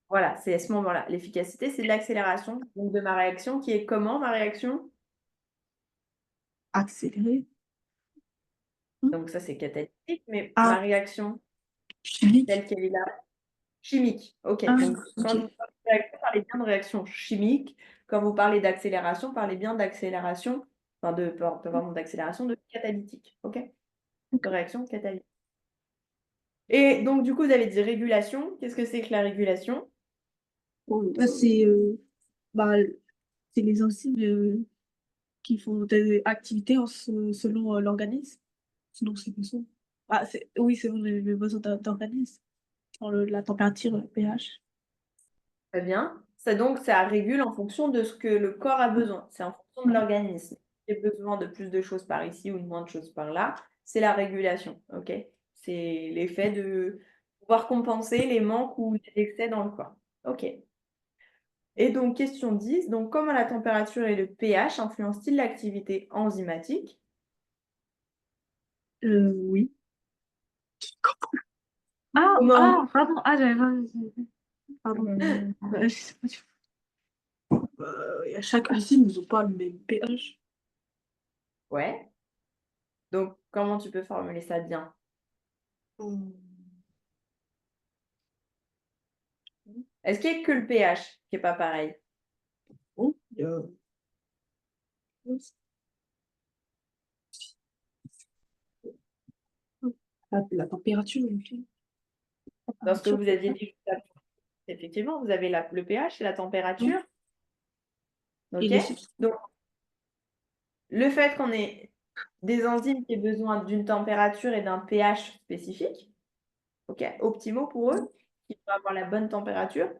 Voilà, c'est à ce moment-là. L'efficacité, c'est l'accélération donc de ma réaction qui est comment ma réaction? Accéléré. Donc ça, c'est catalytique, mais ma Ah, réaction chimique. telle qu'elle est là, chimique. OK. Ah, Donc quand ok. vous parlez de réaction, parlez bien de réaction chimique. Quand vous parlez d'accélération, parlez bien d'accélération, enfin pardon, d'accélération de catalytique. OK? De réaction catalytique. Et donc, du coup, vous avez dit régulation. Qu'est-ce que c'est que la régulation? Bon, là, bah, c'est les enzymes qui font des activités selon l'organisme. Selon ses besoins. Ah, oui, selon les besoins d'organisme. Dans la température, le pH. Très bien. Ça régule en fonction de ce que le corps a besoin. C'est en fonction de Ouais. l'organisme. Si j'ai besoin de plus de choses par ici ou de moins de choses par là, c'est la régulation. OK? C'est l'effet de pouvoir compenser les manques ou les excès dans le corps. OK. Et donc, question 10. Donc, comment la température et le pH influencent-ils l'activité enzymatique? Oui. Ah, Comment? pardon, j'avais pas. Pardon. Je sais pas. Chaque enzyme, ils n'ont pas le même pH. Ouais. Donc, comment tu peux formuler ça bien? Hum, Est-ce qu'il n'y a que le pH qui n'est pas pareil? bon, la température, ok. Dans ce que Température, vous aviez dit juste avant. Effectivement, vous avez le pH et la hein. température. Et OK? les substances. Donc, le fait qu'on ait des enzymes qui aient besoin d'une température et d'un pH spécifique, OK, optimaux pour eux, qui peuvent avoir la bonne température,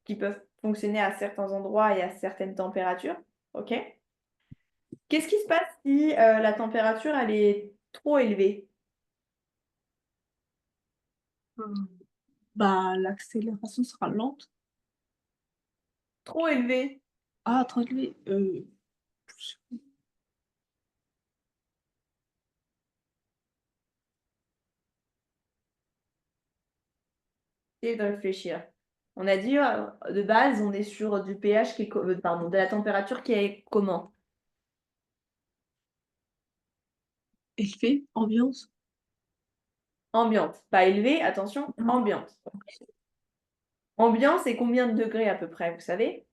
qui peuvent fonctionner à certains endroits et à certaines températures. OK? Qu'est-ce qui se passe si la température elle est trop élevée? Bah, l'accélération sera lente. Trop élevée? Ah, tranquille. Essayez de réfléchir. On a dit de base, on est sur du pH qui est pardon, de la température qui est comment? Élevé, ambiance. Ambiante. Pas élevée, attention, ambiante. Ambiance, c'est combien de degrés à peu près, vous savez?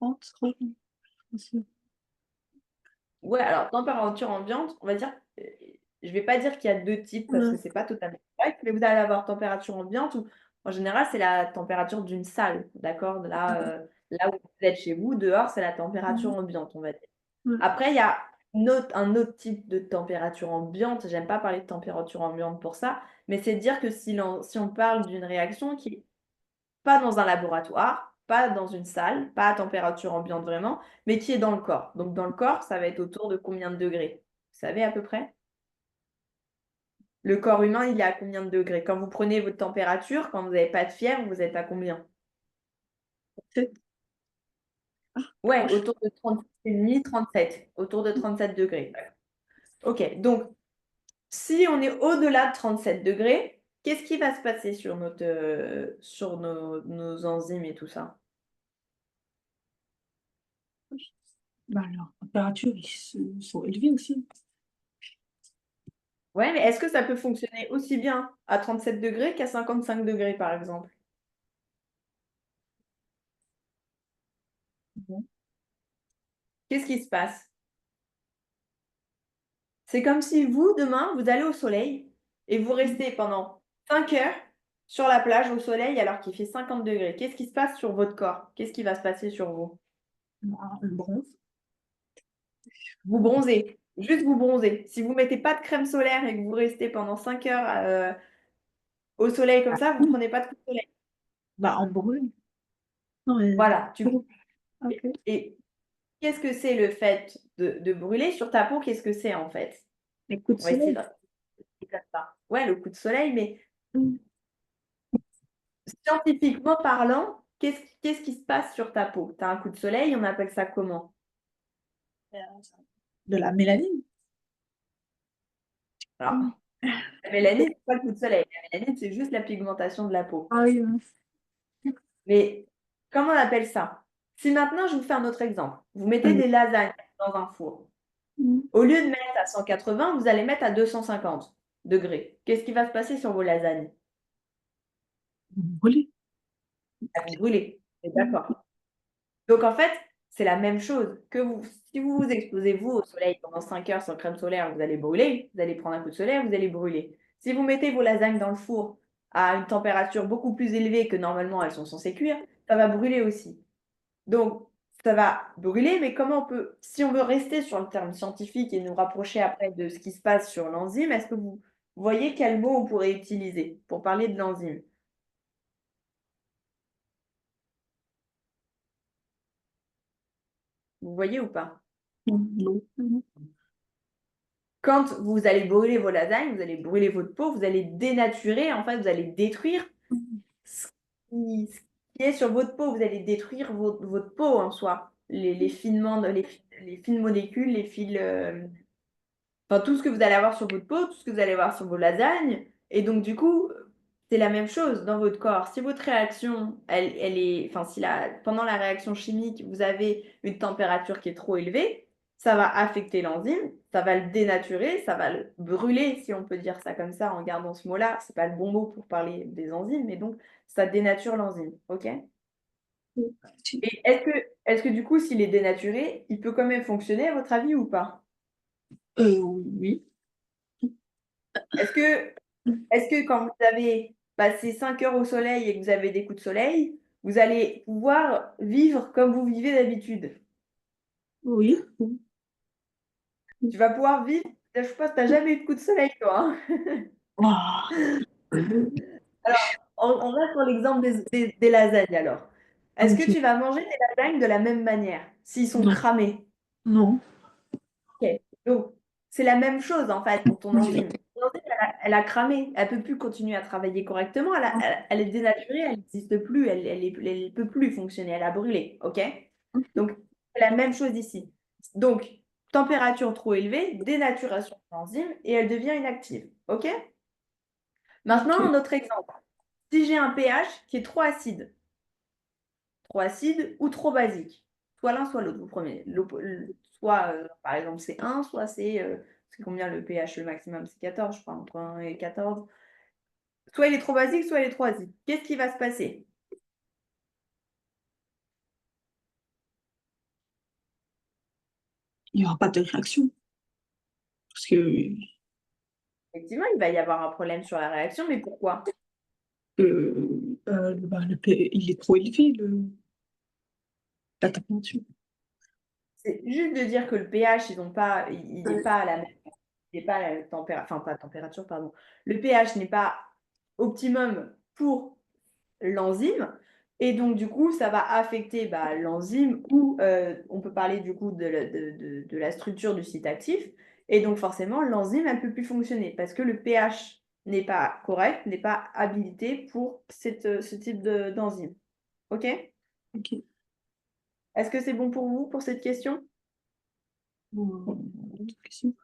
30, 30, bien sûr. Ouais, alors température ambiante, on va dire, je vais pas dire qu'il y a deux types parce que c'est pas totalement correct, mais vous allez avoir température ambiante ou en général c'est la température d'une salle, d'accord? Là où vous êtes chez vous, dehors, c'est la température Ouais. ambiante, on va dire. Ouais. Après, il y a un autre type de température ambiante. J'aime pas parler de température ambiante pour ça, mais c'est dire que si on parle d'une réaction qui est pas dans un laboratoire, pas dans une salle, pas à température ambiante vraiment, mais qui est dans le corps. Donc dans le corps, ça va être autour de combien de degrés? Vous savez à peu près? Le corps humain, il est à combien de degrés? Quand vous prenez votre température, quand vous n'avez pas de fièvre, vous êtes à combien? Peut-être. Ouais, autour de 36,5, 37. Autour de 37 degrés. Ok, donc si on est au-delà de 37 degrés, qu'est-ce qui va se passer sur sur nos enzymes et tout ça? Bah, leurs températures, sont élevées aussi. Ouais, mais est-ce que ça peut fonctionner aussi bien à 37 degrés qu'à 55 degrés, par exemple? Bon. Qu'est-ce qui se passe? C'est comme si vous, demain, vous allez au soleil et vous restez pendant 5 heures sur la plage au soleil alors qu'il fait 50 degrés. Qu'est-ce qui se passe sur votre corps? Qu'est-ce qui va se passer sur vous? Bah, on bronze. Vous bronzez, juste vous bronzez. Si vous mettez pas de crème solaire et que vous restez pendant 5 heures au soleil comme Ah, ça, vous prenez pas de coup de soleil. bah, on brûle. Non, mais. Voilà. Ok. Et qu'est-ce que c'est le fait de brûler sur ta peau, qu'est-ce que c'est en fait? Les coups de On va essayer soleil. de comme ça. Ouais, le coup de soleil, mais Mm. scientifiquement parlant, qu'est-ce qui se passe sur ta peau? Tu as un coup de soleil, on appelle ça comment? De la mélanine. Alors, la mélanine, c'est pas le coup de soleil. La mélanine, c'est juste la pigmentation de la peau. Ah oui, Mais comment on appelle ça? Si maintenant je vous fais un autre exemple, vous mettez oui. des lasagnes dans un four. Au lieu de mettre à 180, vous allez mettre à 250 degrés. Qu'est-ce qui va se passer sur vos lasagnes? Brûlé. Elles vont brûler. D'accord. Donc en fait, c'est la même chose que vous. Si vous vous exposez vous au soleil pendant 5 heures sans crème solaire, vous allez brûler, vous allez prendre un coup de soleil, vous allez brûler. Si vous mettez vos lasagnes dans le four à une température beaucoup plus élevée que normalement elles sont censées cuire, ça va brûler aussi. Donc ça va brûler, mais comment on peut, si on veut rester sur le terme scientifique et nous rapprocher après de ce qui se passe sur l'enzyme, est-ce que vous voyez quel mot on pourrait utiliser pour parler de l'enzyme? Vous voyez ou pas? Non. Quand vous allez brûler vos lasagnes, vous allez brûler votre peau, vous allez dénaturer, en fait, vous allez détruire ce ce qui est sur votre peau. Vous allez détruire votre peau en soi. Les finements, les fines molécules, les fils, enfin, tout ce que vous allez avoir sur votre peau, tout ce que vous allez avoir sur vos lasagnes. Et donc, du coup, c'est la même chose dans votre corps. Si votre réaction, elle est, enfin, si pendant la réaction chimique, vous avez une température qui est trop élevée, ça va affecter l'enzyme, ça va le dénaturer, ça va le brûler, si on peut dire ça comme ça, en gardant ce mot-là. C'est pas le bon mot pour parler des enzymes, mais donc, ça dénature l'enzyme. OK? Et est-ce que du coup, s'il est dénaturé, il peut quand même fonctionner, à votre avis, ou pas? Oui. Est-ce que Est-ce que quand vous avez passé 5 heures au soleil et que vous avez des coups de soleil, vous allez pouvoir vivre comme vous vivez d'habitude? Oui. Tu vas pouvoir vivre, je pense que tu as jamais eu de coup de soleil, toi, hein? Ah. Alors, on reste sur l'exemple des lasagnes alors. Est-ce que Ok. tu vas manger tes lasagnes de la même manière s'ils sont Non. cramés? Non. Ok. Donc, c'est la même chose en fait pour ton Oui. enzyme. Ton enzyme, elle a cramé, elle peut plus continuer à travailler correctement, elle est dénaturée, elle n'existe plus, elle peut plus fonctionner, elle a brûlé, ok? Donc, c'est la même chose ici. Donc, température trop élevée, dénaturation de l'enzyme et elle devient inactive, ok? Maintenant, Ok. un autre exemple. Si j'ai un pH qui est trop acide ou trop basique, soit l'un, soit l'autre, vous prenez. Soit, par exemple, c'est 1, soit c'est combien le pH le maximum? C'est 14, je crois, entre 1 et 14. Soit il est trop basique, soit il est trop acide. Qu'est-ce qui va se passer? Il n'y aura pas de réaction. Parce que Effectivement, il va y avoir un problème sur la réaction, mais pourquoi? il est trop élevé, la température. C'est juste de dire que le pH, il n'est Ouais. pas à la même, il n'est pas à la température, enfin pas température, pardon. Le pH n'est pas optimum pour l'enzyme. Et donc, du coup, ça va affecter l'enzyme ou on peut parler du coup de la structure du site actif. Et donc, forcément, l'enzyme, elle ne peut plus fonctionner parce que le pH n'est pas correct, n'est pas habilité pour ce type d'enzyme. OK? Ok. Est-ce que c'est bon pour vous pour cette question? Autre question.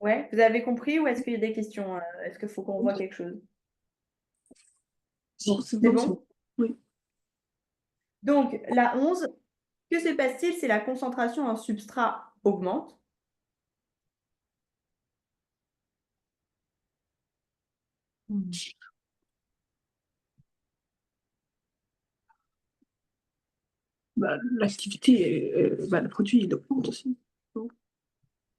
Ouais, vous avez compris ou est-ce qu'il y a des questions? Est-ce qu'il faut qu'on voit quelque chose? Non, c'est C'est bon, c'est bon? bon. Oui. Donc, la 11, que se passe-t-il si la concentration en substrat augmente? L'activité, le produit, il augmente aussi. Non.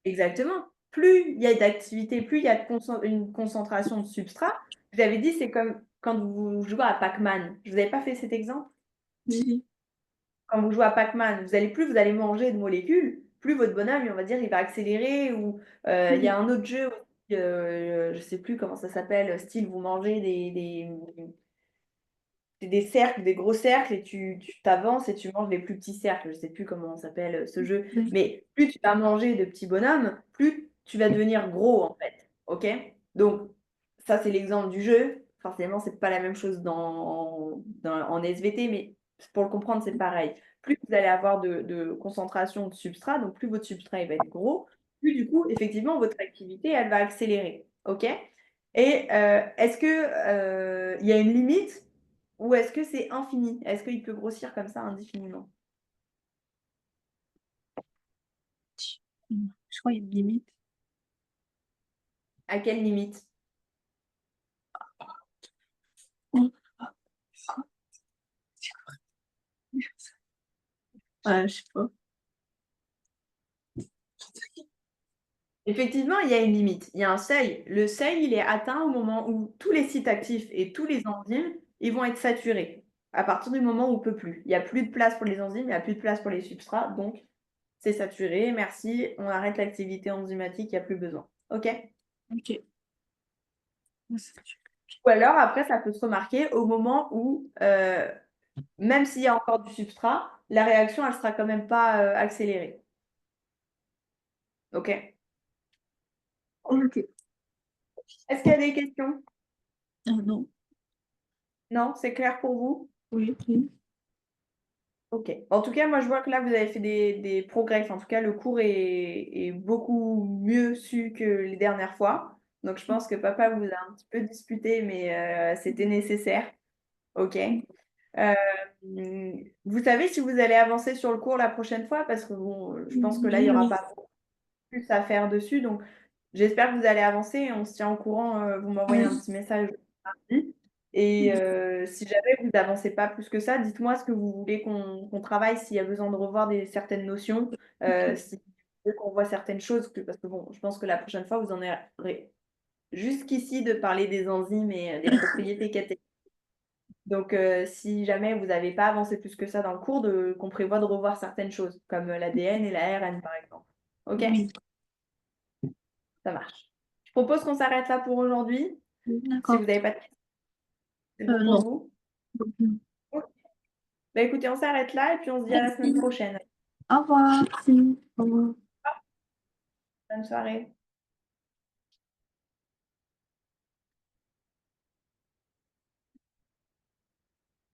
Exactement. Plus il y a d'activité, plus il y a une concentration de substrat. Je vous avais dit, c'est comme quand vous jouez à Pac-Man. Je vous avais pas fait cet exemple? Oui. Quand vous jouez à Pac-Man, plus vous allez manger de molécules, plus votre bonhomme, on va dire, il va accélérer. Ou il y a un autre jeu aussi, je sais plus comment ça s'appelle, style vous mangez c'est des cercles, des gros cercles, et tu t'avances et tu manges les plus petits cercles. Je sais plus comment s'appelle ce jeu. Oui. Mais plus tu vas manger de petits bonhommes, plus tu vas devenir gros, en fait. OK? Donc, ça, c'est l'exemple du jeu. Forcément, c'est pas la même chose en SVT, mais pour le comprendre, c'est pareil. Plus vous allez avoir de concentration de substrat, donc plus votre substrat il va être gros, plus du coup, effectivement, votre activité, elle va accélérer. OK? Et est-ce que il y a une limite ou est-ce que c'est infini? Est-ce qu'il peut grossir comme ça indéfiniment? Je crois qu'il y a une limite. À quelle limite? Ouais, je sais pas. Effectivement, il y a une limite, il y a un seuil. Le seuil, il est atteint au moment où tous les sites actifs et tous les enzymes, ils vont être saturés. À partir du moment où on ne peut plus. Il n'y a plus de place pour les enzymes, il n'y a plus de place pour les substrats, donc c'est saturé. Merci, on arrête l'activité enzymatique, il n'y a plus besoin. OK? Ok. Ouais, Ou alors, après, ça peut se remarquer au moment où, même s'il y a encore du substrat, la réaction, elle ne sera quand même pas accélérée. OK? ok. Est-ce qu'il y a des questions? Ah non. Non? C'est clair pour vous? Oui, oui. OK. En tout cas, moi, je vois que là, vous avez fait des progrès. En tout cas, le cours est beaucoup mieux su que les dernières fois. Donc, je pense que papa vous a un petit peu disputé, mais c'était nécessaire. OK. Euh, vous savez si vous allez avancer sur le cours la prochaine fois? Parce que bon, je pense que là, il n'y Oui, aura oui. pas plus à faire dessus. Donc, j'espère que vous allez avancer et on se tient au courant. Vous m'envoyez un Oui. petit message mardi. Et si jamais vous n'avancez pas plus que ça, dites-moi ce que vous voulez qu'on travaille, s'il y a besoin de revoir certaines notions, Ok. si vous voulez qu'on voit certaines choses, parce que bon, je pense que la prochaine fois, vous en aurez jusqu'ici de parler des enzymes et des propriétés catégorisées. Donc, si jamais vous n'avez pas avancé plus que ça dans le cours, qu'on prévoit de revoir certaines choses, comme l'ADN et la RN, par exemple. OK? Oui. Ça marche. Je propose qu'on s'arrête là pour aujourd'hui. Si vous D'accord. n'avez pas de questions, c'est bon pour Non. vous? Ok. Bah, écoutez, on s'arrête là et puis on se dit à la semaine Merci. prochaine. Au revoir. Merci. Au revoir. Bonne soirée.